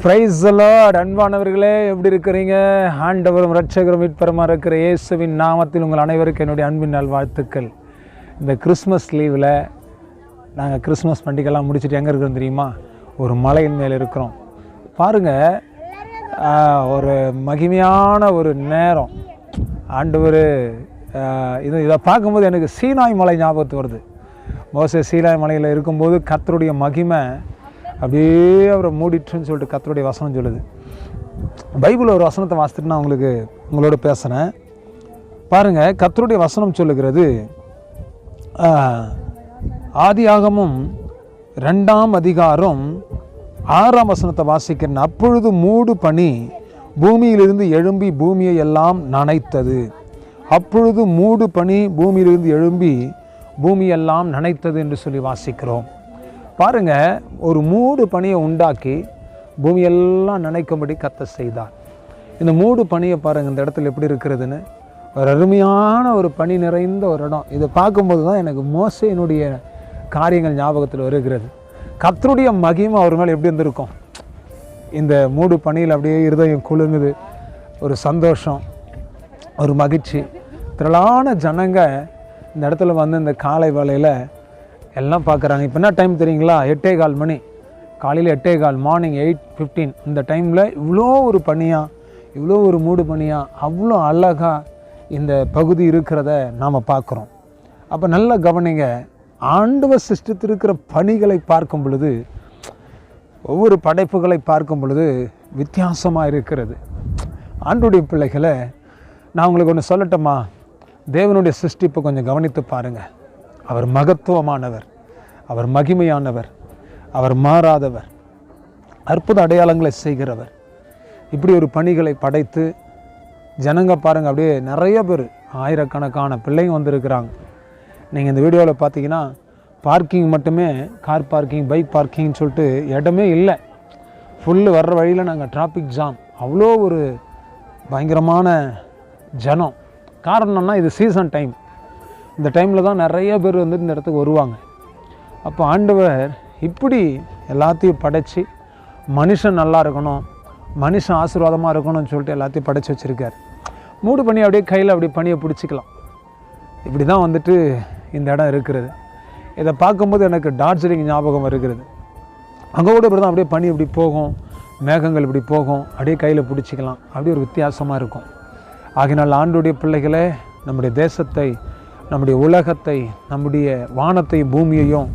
Praise the Lord. அன்பானவர்களே, எப்படி இருக்கிறீங்க? ஆண்டவரும் இரட்சகரும் மீட்பருமா இருக்கிற இயேசுவின் நாமத்தில் உங்கள் அனைவருக்கும் என்னுடைய அன்பின் நல்வாழ்த்துக்கள். இந்த கிறிஸ்மஸ் லீவில் நாங்கள் கிறிஸ்மஸ் பண்டிகைலாம் முடிச்சுட்டு எங்கே இருக்கிறோம் தெரியுமா? ஒரு மலையின் மேலே இருக்கிறோம். பாருங்கள், ஒரு மகிமையான ஒரு நேரம். ஆண்டவர் இதை பார்க்கும்போது எனக்கு சீனாய் மலை ஞாபகத்து வருது. மோசே சீனாய் மலையில் இருக்கும்போது கர்த்தருடைய மகிமை அப்படியே அவரை மூடிட்டுன்னு சொல்லிட்டு கர்த்தருடைய வசனம் சொல்லுது. பைபிளில் ஒரு வசனத்தை வாசித்துட்டு நான் உங்களோட பேசுகிறேன். பாருங்கள், கர்த்தருடைய வசனம் சொல்லுகிறது, ஆதியாகமம் 2ஆம் அதிகாரம் 6ஆம் வசனத்தை வாசிக்கிறேன். அப்பொழுது மூடு பனி பூமியிலிருந்து எழும்பி பூமியை எல்லாம் நனைத்தது. அப்பொழுது மூடு பனி பூமியிலிருந்து எழும்பி பூமியெல்லாம் நனைத்தது என்று சொல்லி வாசிக்கிறோம். பாருங்கள், ஒரு மூடு பனியை உண்டாக்கி பூமியெல்லாம் நனைக்கும்படி கர்த்தர் செய்தார். இந்த மூடு பனியை பாருங்கள் இந்த இடத்துல எப்படி இருக்கிறதுன்னு. ஒரு அருமையான ஒரு பனி நிறைந்த ஒரு இடம். இதை பார்க்கும்போது தான் எனக்கு மோசேயினுடைய காரியங்கள் ஞாபகத்தில் வருகிறது. கர்த்தருடைய மகிமை அவர் மேலே எப்படி இருந்திருக்கும். இந்த மூடு பனியில் அப்படியே இருதயம் குலுங்குது, ஒரு சந்தோஷம், ஒரு மகிழ்ச்சி. திரளான ஜனங்க இந்த இடத்துல வந்து இந்த காலை வேளையில் எல்லாம் பார்க்குறாங்க. இப்போ என்ன டைம் தெரியுங்களா? 8:15 மணி, காலையில் 8:15, மார்னிங் 8:15. இந்த டைமில் இவ்வளோ ஒரு பனியாக, இவ்வளோ ஒரு மூடு பனியாக, அவ்வளோ அழகாக இந்த பகுதி இருக்கிறத நாம் பார்க்குறோம். அப்போ நல்லா கவனிங்க, ஆண்டவர் சிருஷ்டித்திருக்கிற பணிகளை பார்க்கும் பொழுது, ஒவ்வொரு படைப்புகளை பார்க்கும் பொழுது வித்தியாசமாக இருக்கிறது. ஆண்டவருடைய பிள்ளைகளை நான் உங்களுக்கு ஒன்று சொல்லட்டுமா? தேவனுடைய சிருஷ்டிப்பை கொஞ்சம் கவனித்து பாருங்கள். அவர் மகத்துவமானவர், அவர் மகிமையானவர், அவர் மாறாதவர், அற்புத அடையாளங்களை செய்கிறவர். இப்படி ஒரு பணிகளை படைத்து ஜனங்க பாருங்கள், அப்படியே நிறைய பேர், ஆயிரக்கணக்கான பிள்ளைங்க வந்திருக்கிறாங்க. நீங்கள் இந்த வீடியோவில் பார்த்தீங்கன்னா பார்க்கிங் மட்டுமே, கார் பார்க்கிங், பைக் பார்க்கிங்னு சொல்லிட்டு இடமே இல்லை. ஃபுல்லு வர்ற வழியில் நாங்கள் டிராஃபிக் ஜாம். அவ்வளோ ஒரு பயங்கரமான ஜனம். காரணம்னா இது சீசன் டைம். இந்த டைமில் தான் நிறைய பேர் வந்து இந்த இடத்துக்கு வருவாங்க. அப்போ ஆண்டவர் இப்படி எல்லாத்தையும் படைச்சி, மனுஷன் நல்லா இருக்கணும், மனுஷன் ஆசீர்வாதமாக இருக்கணும்னு சொல்லிட்டு எல்லாத்தையும் படைச்சி வச்சுருக்கார். மூடு பண்ணி அப்படியே கையில் அப்படியே பனியை பிடிச்சிக்கலாம். இப்படி தான் வந்துட்டு இந்த இடம் இருக்கிறது. இதை பார்க்கும்போது எனக்கு டார்ஜிலிங் ஞாபகம் இருக்கிறது. அங்கே கூட இப்படி தான் அப்படியே பனி இப்படி போகும், மேகங்கள் இப்படி போகும், அப்படியே கையில் பிடிச்சிக்கலாம். அப்படியே ஒரு வித்தியாசமாக இருக்கும். ஆகினால் ஆண்டவருடைய பிள்ளைகளே, நம்முடைய தேசத்தை, நம்முடைய உலகத்தை, நம்முடைய வானத்தையும் பூமியையும்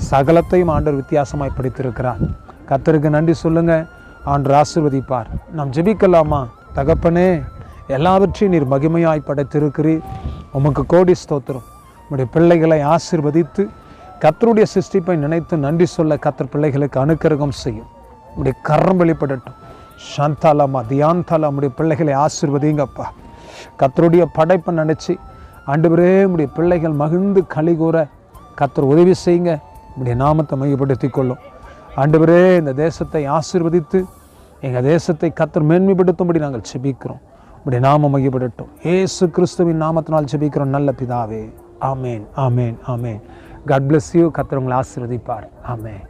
சகலத்தையும் ஆண்டவர் வித்தியாசமாய் படைத்திருக்கிறார். கர்த்தருக்கு நன்றி சொல்லுங்கள். ஆண்டவர் ஆசீர்வதிப்பார். நாம் ஜெபிக்கலாமா? தகப்பனே, எல்லாவற்றையும் நீர் மகிமையாய் படைத்திருக்கிறீர். உமக்கு கோடி ஸ்தோத்திரம். நம்முடைய பிள்ளைகளை ஆசீர்வதித்து கர்த்தருடைய சிருஷ்டிப்பை நினைத்து நன்றி சொல்ல கர்த்தர் பிள்ளைகளுக்கு அனுக்கிரகம் செய்யும். நம்முடைய கரம் வெளிப்படட்டும். சாந்தாலாமா தியாந்தாலா நம்முடைய பிள்ளைகளை ஆசீர்வதிங்கப்பா. கர்த்தருடைய படைப்பை நினச்சி ஆண்டவரே, நம்முடைய பிள்ளைகள் மகிழ்ந்து களிகூற கர்த்தர் உதவி செய்யுங்க. நம்முடைய நாமத்தை மையப்படுத்தி கொள்ளும். ஆண்டவரே, இந்த தேசத்தை ஆசீர்வதித்து எங்கள் தேசத்தை கர்த்தர் மேன்மைப்படுத்தும்படி நாங்கள் செபிக்கிறோம். நம்முடைய நாமம் மையப்படட்டும். இயேசு கிறிஸ்துவின் நாமத்தினால் செபிக்கிறோம் நல்ல பிதாவே. ஆமேன், ஆமேன், ஆமேன். God bless you. கர்த்தர் உங்களை ஆசீர்வதிப்பார். ஆமேன்.